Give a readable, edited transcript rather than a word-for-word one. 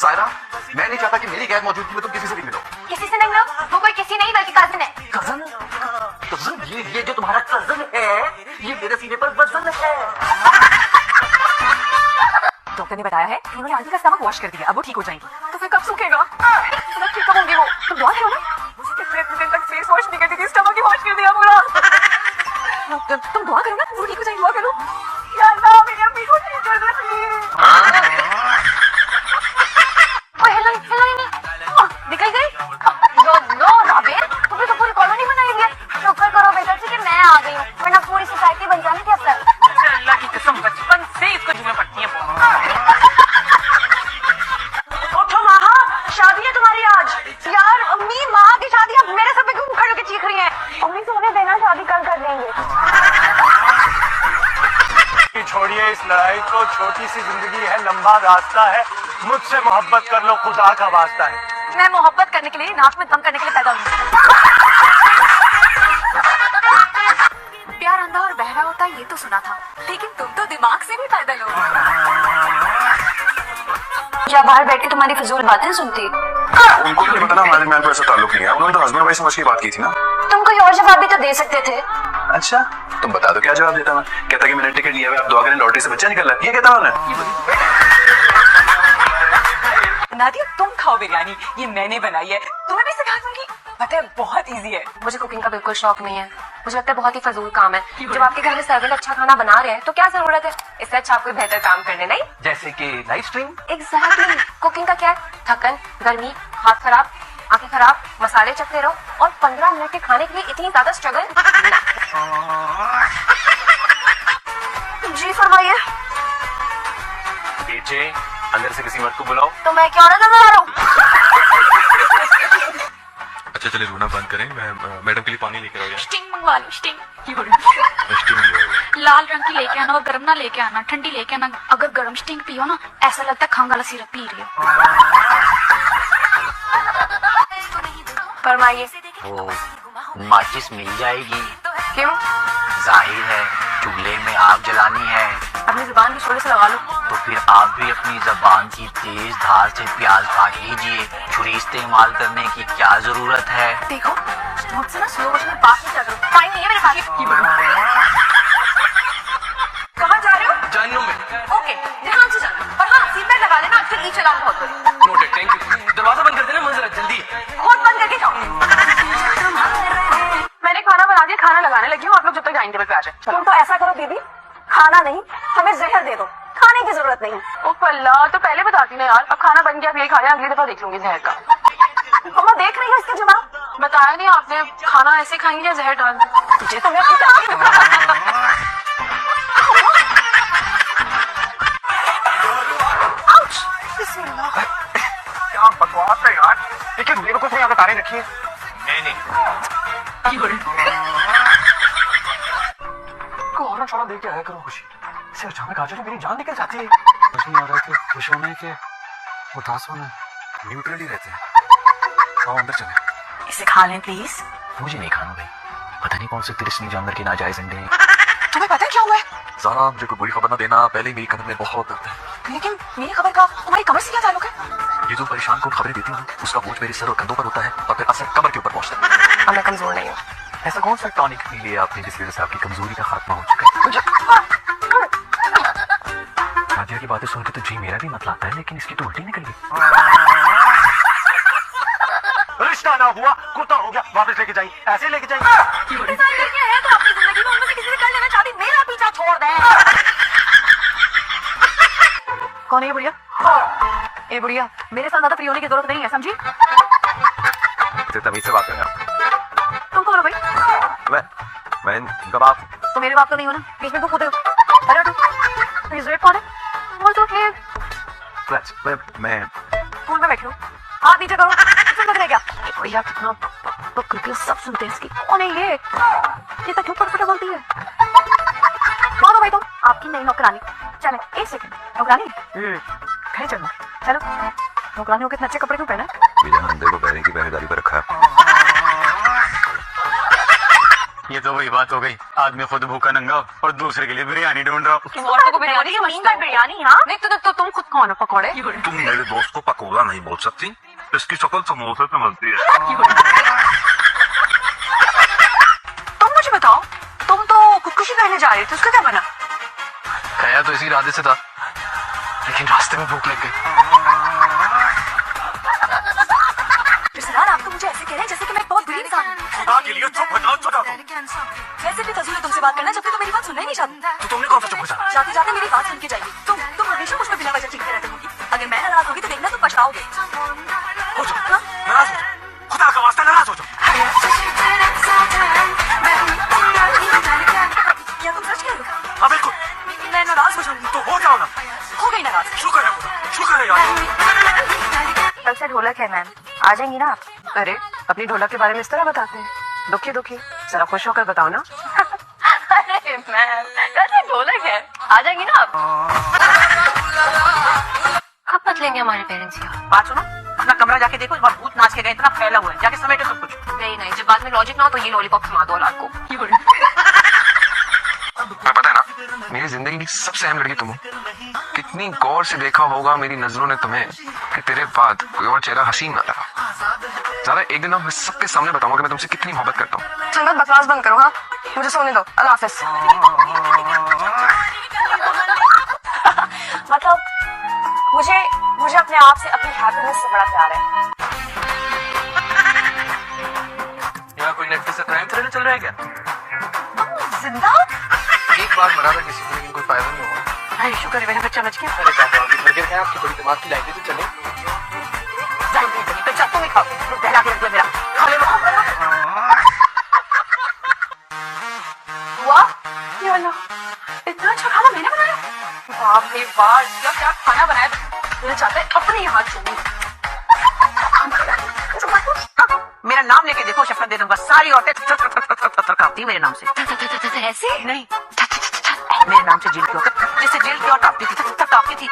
सायरा, मैं नहीं चाहता कि मेरी गैर मौजूदगी में तुम किसी से भी मिलो। किसी से नहीं मिलो, वो कोई किसी नहीं बल्कि कजिन है। कजन? कजन? ये जो तुम्हारा कजन है, ये मेरे सीने पर वजन है। डॉक्टर ने बताया है कि उन्होंने आंटी का स्टमक वॉश कर दिया, अब वो ठीक हो जाएंगी। तो फिर कब सूखेगा? ठीक कब होंगे वो? तुम दुआ करो ना। मुझे कितने दिन तक फेस वॉश नहीं करती थी, स्टमक ही वॉश कर दिया पूरा। तुम दुआ करो ना, वो ठीक हो जाएगी, दुआ करो। या अल्लाह, मेरी अम्मी को ठीक कर दे प्लीज। ओए हेलन, हेलन नहीं निकल गई। नो राबिर, तुम्हें तो पूरी कॉलोनी बनाएंगे। शुक्र करो बेटा जी कि मैं आ गई हूँ, वरना पूरी सोसाइटी बन जानी थी अब तक। अल्लाह की कसम, बचपन से इसको झूठे पड़ती है। उठो माँ, शादी है तुम्हारी आज। यार अम्मी, माँ की शादी, अब मेरे सर पे क्यों खड़े होके चीख रही हैं? अम्मी सोने देना, शादी कल कर देंगे। छोड़िए इस लड़ाई को, छोटी सी जिंदगी है, लंबा रास्ता है। मुझसे मोहब्बत कर लो, खुदा का वास्ता है। मैं मोहब्बत करने के लिए, नाक में दम करने के लिए पैदा हुई। प्यार अंधा और बहरा होता है ये तो सुना था, लेकिन तुम तो दिमाग से भी पैदल हो। क्या बाहर बैठ के तुम्हारी फजूल बातें सुनती? उनको नहीं पता ना, हमारे मैन पर ऐसा ताल्लुक नहीं है। उन्होंने तो हस्बैंड वाइफ समझ के बात की थी ना। तुम कोई और जवाब भी तो दे सकते थे। अच्छा, तुम बता दो क्या जवाब देता मैं। कहता कि मैंने टिकट लिया है, आप दुआ करें लॉटरी से बच्चा निकल रहा है, ये कहता उन्होंने। नादिया, तुम खाओ बिरयानी, ये मैंने बनाई है, तुम्हें भी सिखा दूंगी। पता है बहुत इजी है। मुझे कुकिंग का बिल्कुल शौक नहीं है, मुझे लगता है बहुत ही फजूल काम है। जब आपके घर में सर्वेंट अच्छा खाना बना रहे हैं तो क्या जरूरत है, इससे अच्छा आप कोई बेहतर काम करने। नहीं, जैसे कि लाइव स्ट्रीम। एग्जैक्टली, कुकिंग का क्या है, थकन, गर्मी, हाथ खराब, आंखें खराब, मसाले चखते रहो और 15 मिनट के खाने के लिए इतनी ज्यादा स्ट्रगल। जी फरमाइए। पीछे अंदर से किसी मर्द को बुलाओ। तो मैं क्या नजर आ रहा हूँ? अच्छा चले रोना बंद करें, मैं मैडम के लिए पानी लेकर आ गया। स्टिंग मंगवा लो, स्टिंग। स्टिंग लाल रंग की लेके आना और गर्म ना लेके आना, ठंडी लेके आना। अगर गर्म स्टिंग पियो ना, ऐसा लगता है खंग वाला सिरप पी रही हो। फरमाइए। वो माचिस मिल जाएगी? क्यों? जाहिर है चूल्हे में आग जलानी है। अपनी जुबान की छोले से लगा लो। तो फिर आप भी अपनी जबान की तेज धार से प्याज काट लीजिए। छुरी इस्तेमाल करने की क्या जरूरत है? देखो, मुझसे ना स्लो मोशन में बात नहीं कर रहा, टाइम नहीं है मेरे पास। कहाँ जा रहे हो? जानू में। ओके, ध्यान से जाना, पर हाँ सीट बेल्ट लगा लेना, आजकल ई चलाओ बहुत बड़ी। Noted, thank you. दरवाजा बंद कर देना, मुझे जरा जल्दी है। खुद बंद करके जाओ। मैंने खाना बना दिया, खाना लगाने लगी हूँ, आप लोग जब तक डाइनिंग टेबल पे आ जाए। तुम तो ऐसा करो दीदी, खाना नहीं हमें जहर दे दो, खाने की जरूरत नहीं। ओ अल्लाह, तो पहले बताती ना यार। अब खाना बन गया, अब यही खाया, अगली दफा देख लूंगी जहर का। मम्मा देख रही हो इसका जवाब? बताया नहीं आपने, खाना ऐसे खाएंगे या जहर डाल दे? तो मैं क्या बकवास है यार, लेकिन मेरे को यहाँ तारे रखी है। कोहरा छोड़ा देख के आया करो खुशी से, अचानक आ जाए मेरी जान निकल जाती है। कुछ नहीं आ रहा है कि खुश होना है कि उदास होना है, न्यूट्रली रहते हैं। आओ अंदर चले। इसे खा लें प्लीज। मुझे नहीं खाना भाई, पता नहीं कौन से तिरस्मी जानवर के नाजायज अंडे हैं। तुम्हें पता है क्या हुआ है? ज़रा मुझे कोई बुरी खबर ना देना, पहले ही मेरी कमर में बहुत दर्द है। लेकिन मेरी खबर का तुम्हारी कमर से क्या ताल्लुक है? ये जो परेशान को खबरें देती हूँ, उसका बोझ मेरे सर और कंधों पर होता है और फिर असर कमर के ऊपर पहुंचता है। अब मैं कमजोर नहीं हूँ। ऐसा कौन सा टॉनिक पी लिया आपने जिसकी वजह से आपकी कमजोरी का खात्मा हो चुका है? नादिया की बातें सुनकर तो जी मेरा भी मत लाता है, लेकिन इसकी तो उल्टी निकल गई। रिश्ता ना हुआ, कुत्ता हो गया, वापस लेके जाइए, ऐसे लेके जाइए। है तो अपनी जिंदगी में उनमें से किसी से कर लेना चाहती, मेरा पीछा छोड़ दे। कौन है ये बुढ़िया? ये बुढ़िया, मेरे साथ ज्यादा फ्री होने की जरूरत नहीं है, समझी? तमीज से बात करें। तुम कौन हो भाई? मैं इनका बाप। तो मेरे बाप तो नहीं हो ना, बीच में क्यों कूदे हो? अरे हटो। इस रेट कौन है? वो तो है। मैं फोन पे बैठी हूँ, हाथ नीचे करो। सुन लग रहा है क्या? भैया कितना बकरियां सब सुनते हैं इसकी। कौन है ये तो क्यों पटपटा बोलती है? कौन हो भाई तुम? आपकी नई नौकरानी। चले एक सेकंड, नौकरानी घर चलो। चलो, नौकरानी हो कितने अच्छे कपड़े क्यों पहने? अंदर को पहने की पहरेदारी पर रखा है। ये तो वही बात हो गई, आदमी खुद भूखा नंगा और दूसरे के लिए बिरयानी ढूंढ रहा हो। औरतों को बिरयानी बिरयानी। हाँ नहीं तो तुम खुद कौन हो? पकौड़े? तुम मेरे दोस्त को पकौड़े बुरा नहीं बोल सकती, इसकी शक्ल समोसे पे मिलती है। तुम मुझे बताओ, तुम तो खुदकुशी करने जा रहे थे, उसका क्या बना? गया तो इसी इरादे से था, लेकिन रास्ते में भूख लग गई। रिजवान, आप तो मुझे ऐसे कह रहे हैं जैसे कि मैं एक बहुत बुरी इंसान हूं। खुदा के लिए चुप हो जाओ, चुप हो जाओ। वैसे भी तजुल है तुमसे बात करना, जबकि तुम मेरी बात सुनना ही नहीं चाहती। तो तुमने कौन सा चुप हो जाना? जाते जाते मेरी बात सुन के जाइए। तुम हमेशा मुझ पर बिना वजह चीखते रहते होगी। अगर मैं नाराज होगी तो देखना तुम पछताओगे। हो जाओ, नाराज हो जाओ, खुदा का वास्ता नाराज हो जाओ। क्या तुम सच कह रहे हो? हाँ बिल्कुल, मैं नाराज हो जाऊंगी। तो हो जाओ ना। हो गई नाराज। शुक्र है खुदा, शुक्र है यार। कल से ढोलक है मैम, आ जाएंगी ना आप? अरे अपनी ढोलक के बारे में इस तरह बताते हैं, दुखी दुखी, जरा खुश होकर बताओ ना। अरे मैम, कल से ढोलक है, आ जाएंगी ना आप? कब बदलेंगे हमारे पेरेंट्स यार? बात सुनो, अपना कमरा जाके देखो, इस बार भूत नाच के गए, इतना फैला हुआ है, जाके समेटो सब कुछ। नहीं, जब बाद में लॉजिक ना हो तो ये लॉलीपॉप खिला दो औलाद को। पता है ना, मेरी जिंदगी की सबसे अहम लड़की तुम हो। कितनी गौर से देखा होगा मेरी नजरों ने तुम्हें कि तेरे बाद कोई और चेहरा हसीन ना लगा। ज़रा एक दिन मैं सबके सामने बताऊंगा कि मैं तुमसे कितनी मोहब्बत करता हूँ। संगत बकवास बंद करो, हाँ मुझे सोने दो, अल्लाह हाफिज। मतलब मुझे अपने आप से, अपनी हैप्पीनेस से बड़ा प्यार है। यहाँ कोई नेटफ्लिक्स का क्राइम थ्रिलर चल रहा है क्या? जिंदा? एक बार मरा था किसी को, लेकिन कोई फायदा नहीं हुआ। अरे शुक्र है मेरा बच्चा बच गया। अरे बाबा, अभी बर्गर है आपकी, बड़ी दिमाग की लाइब्रेरी तो चले। बच्चा तुम ही खाओ, पहला के रख दिया मेरा, खा ले। वाह, ये वाला इतना अच्छा खाना मैंने बनाया। बाप रे बाप, क्या खाना बनाया। मुझे चाहता है अपने ही हाथ छूऊं। मेरा नाम लेके देखो, शफकत दे दूंगा। सारी औरतें कांपती मेरे नाम से। ऐसे नहीं, मेरे नाम से जेल की औरत, जिससे जेल की औरत कांपती थी, कांपती थी।